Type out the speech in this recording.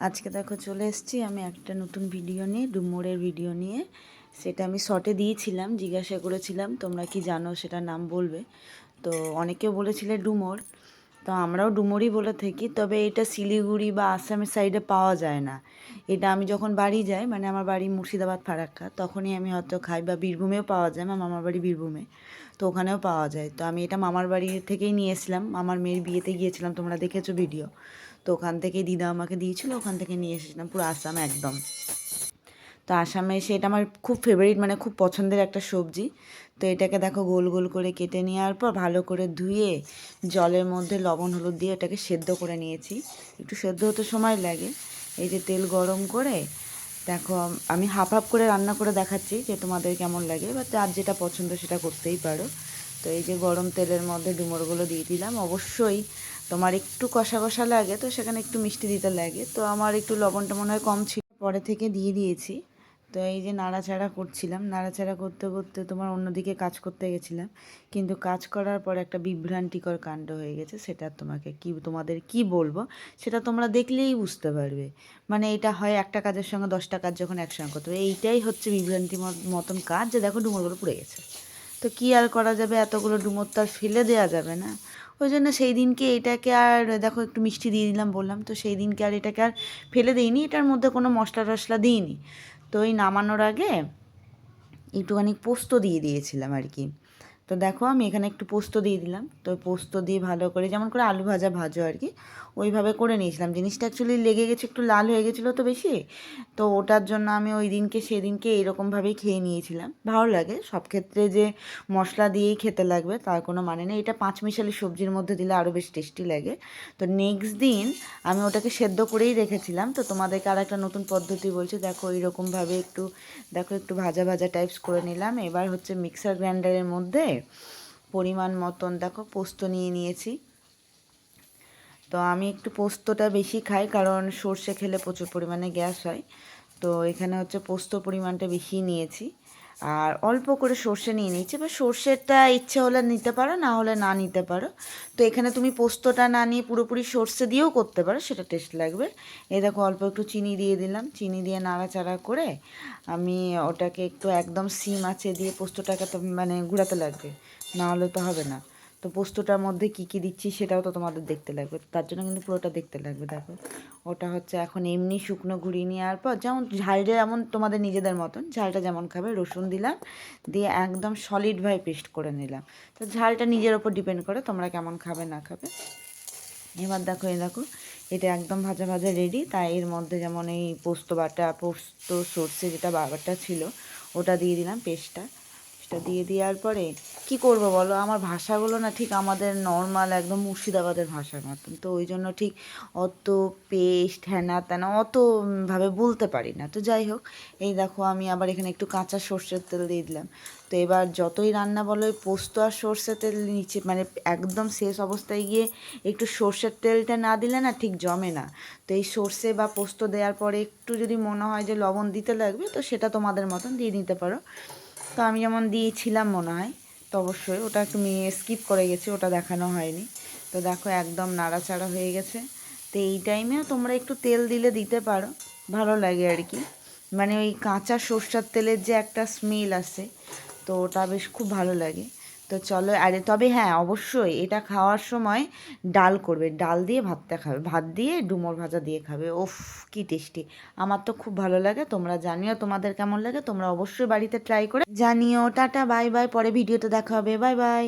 আজকে দেখো চলে এসেছি আমি একটা নতুন ভিডিও নিয়ে, ডুমুরের ভিডিও নিয়ে। সেটা আমি শর্টে দিয়েছিলাম, জিজ্ঞাসা করেছিলাম তোমরা কি জানো সেটার নাম বলবে। তো অনেকেও বলেছিলে ডুমুর, তো আমরাও ডুমুরই বলে থাকি। তবে এটা শিলিগুড়ি বা আসামের সাইডে পাওয়া যায় না। এটা আমি যখন বাড়ি যাই, মানে আমার বাড়ি মুর্শিদাবাদ ফারাক্কা, তখনই আমি হয়তো খাই। বা বীরভূমেও পাওয়া যায়, আমার মামার বাড়ি বীরভূমে, তো ওখানেও পাওয়া যায়। তো আমি এটা মামার বাড়ি থেকেই নিয়ে এসেছিলাম, আমার মেয়ের বিয়েতে গিয়েছিলাম, তোমরা দেখেছো ভিডিও। তো ওখান থেকে দিদা আমাকে দিয়েছিল, ওখান থেকে নিয়ে এসেছিলাম, পুরো আসাম একদম। তো আসামে এসে এটা আমার খুব ফেভারিট, মানে খুব পছন্দের একটা সবজি। তো এটাকে দেখো গোল গোল করে কেটে নেওয়ার পর ভালো করে ধুয়ে জলের মধ্যে লবণ হলুদ দিয়ে এটাকে সেদ্ধ করে নিয়েছি। একটু সেদ্ধ হতে সময় লাগে। এই যে তেল গরম করে দেখো, আমি হাফ হাফ করে রান্না করে দেখাচ্ছি যে তোমাদের কেমন লাগে, বা যার যেটা পছন্দ সেটা করতেই পারো। তো এই যে গরম তেলের মধ্যে ডুমুরগুলো দিয়ে দিলাম। অবশ্যই তোমার একটু কষা কষা লাগে, তো সেখানে একটু মিষ্টি দিতে লাগে। তো আমার একটু লবণটা মনে হয় কম ছিল, পরে থেকে দিয়ে দিয়েছি। তো এই যে নাড়াচাড়া করছিলাম, নাড়াচাড়া করতে করতে তোমার অন্যদিকে কাজ করতে গেছিলাম। কিন্তু কাজ করার পর একটা বিভ্রান্তিকর কাণ্ড হয়ে গেছে, সেটা তোমাদের কি বলবো, সেটা তোমরা দেখলেই বুঝতে পারবে। মানে এটা হয় একটা কাজের সঙ্গে 10টা কাজ যখন একসঙ্গে করতে হবে, এইটাই হচ্ছে বিভ্রান্তি মতন কাজ, যে দেখো ডুমুরগুলো পুড়ে গেছে। তো কী আর করা যাবে, এতগুলো ডুমুর তো আর ফেলে দেওয়া যাবে না। ওই জন্য সেই দিনকে এটাকে আর দেখো একটু মিষ্টি দিয়ে দিলাম বললাম, তো সেই দিনকে আর এটাকে আর ফেলে দিইনি, এটার মধ্যে কোনো মশলা টশলা দিইনি। তো এই নামানোর আগে একটুখানি পোস্ত দিয়ে দিয়েছিলাম আর কি। তো দেখো আমি এখানে একটু পোস্ত দিয়ে দিলাম। তো পোস্ত দিয়ে ভালো করে, যেমন করে আলু ভাজা ভাজো আর কি, ওইভাবে করে নিয়েছিলাম। জিনিসটা অ্যাকচুয়ালি লেগে গেছে, একটু লাল হয়ে গেছিলো তো বেশি। তো ওটার জন্য আমি ওই দিনকে সেদিনকে এইরকমভাবেই খেয়ে নিয়েছিলাম। ভালো লাগে সব ক্ষেত্রে যে মশলা দিয়েই খেতে লাগবে তার কোনো মানে নেই। এটা পাঁচমিশালি সবজির মধ্যে দিলে আরও বেশ টেস্টি লাগে। তো নেক্সট দিন আমি ওটাকে সেদ্ধ করেই রেখেছিলাম। তো তোমাদেরকে আর একটা নতুন পদ্ধতি বলছি, দেখো এইরকমভাবে একটু, দেখো একটু ভাজা ভাজা টাইপস করে নিলাম। এবার হচ্ছে মিক্সার গ্রাইন্ডারের মধ্যে পরিমাণ মতন দেখো পোস্ত নিয়ে নিয়েছি। তো আমি একটু পোস্তটা বেশি খাই, কারণ সর্ষে খেলে প্রচুর পরিমাণে গ্যাস হয়। তো এখানে হচ্ছে পোস্ত পরিমাণটা বেশি নিয়েছি, আর অল্প করে সর্ষে নিয়ে নিয়েছি। বা সর্ষেটা ইচ্ছে হলে নিতে পারো, না হলে না নিতে পারো। তো এখানে তুমি পোস্তটা না নিয়ে পুরোপুরি সর্ষে দিয়েও করতে পারো, সেটা টেস্ট লাগবে। এই দেখো অল্প একটু চিনি দিয়ে দিলাম, চিনি দিয়ে নাড়াচাড়া করে আমি ওটাকে একটু একদম সিম আঁচে দিয়ে পোস্তটাকে তো মানে ঘোরাতে লাগবে, না হলে তো হবে না। তো পোস্তটার মধ্যে কী কী দিচ্ছি সেটাও তো তোমাদের দেখতে লাগবে, তার জন্য কিন্তু পুরোটা দেখতে লাগবে। দেখো ওটা হচ্ছে এখন এমনি শুকনো ঘুরিয়ে নেওয়ার পর, যেমন ঝালটা যেমন তোমাদের নিজেদের মতন, ঝালটা যেমন খাবে, রসুন দিলাম, দিয়ে একদম সলিডভাবে পেস্ট করে নিলাম। তো ঝালটা নিজের ওপর ডিপেন্ড করে তোমরা কেমন খাবে না খাবে। এবার দেখো এই দেখো এটা একদম ভাজা ভাজা রেডি। তাই এর মধ্যে যেমন এই পোস্ত বাটা, পোস্ত সর্ষে যেটা বাটা ছিল ওটা দিয়ে দিলাম, পেস্টটা দিয়ে দেওয়ার পরে কি করব বলো, আমার ভাষাগুলো না ঠিক আমাদের নর্মাল একদম মুর্শিদাবাদের ভাষার মতন। তো ওই জন্য ঠিক অত পেস্ট হ্যানা ত্যানা অতভাবে বলতে পারি না। তো যাই হোক, এই দেখো আমি আবার এখানে একটু কাঁচা সর্ষের তেল দিয়ে দিলাম। তো এবার যতই রান্না বলো, ওই পোস্ত আর সর্ষের তেল নিচে মানে একদম শেষ অবস্থায় গিয়ে একটু সর্ষের তেলটা না দিলে না ঠিক জমে না। তো এই সর্ষে বা পোস্ত দেওয়ার পরে একটু যদি মনে হয় যে লবণ দিতে লাগবে, তো সেটা তোমাদের মতন দিয়ে নিতে পারো। তো আমি যেমন দিয়েছিলাম মনে হয়, তো অবশ্যই ওটা একটু স্কিপ করে গেছি, ওটা দেখানো হয়নি। তো দেখো একদম নাড়াচাড়া হয়ে গেছে। তো এই টাইমেও তোমরা একটু তেল দিলে দিতে পারো, ভালো লাগে আর কি। মানে ওই কাঁচা সর্ষের তেলের যে একটা স্মেল আসে, তো ওটা বেশ খুব ভালো লাগে। তো চলো, আরে তবে হ্যাঁ অবশ্যই এটা খাওয়ার সময় ডাল করবে, ডাল দিয়ে ভাতটা খাবে, ভাত দিয়ে ডুমুর ভাজা দিয়ে খাবে, ওফ কি টেস্টি। আমার তো খুব ভালো লাগে। তোমরা জানিও তোমাদের কেমন লাগে, তোমরা অবশ্যই বাড়িতে ট্রাই করে জানিও। টাটা, বাই বাই, পরে ভিডিওতে দেখা হবে, বাই বাই।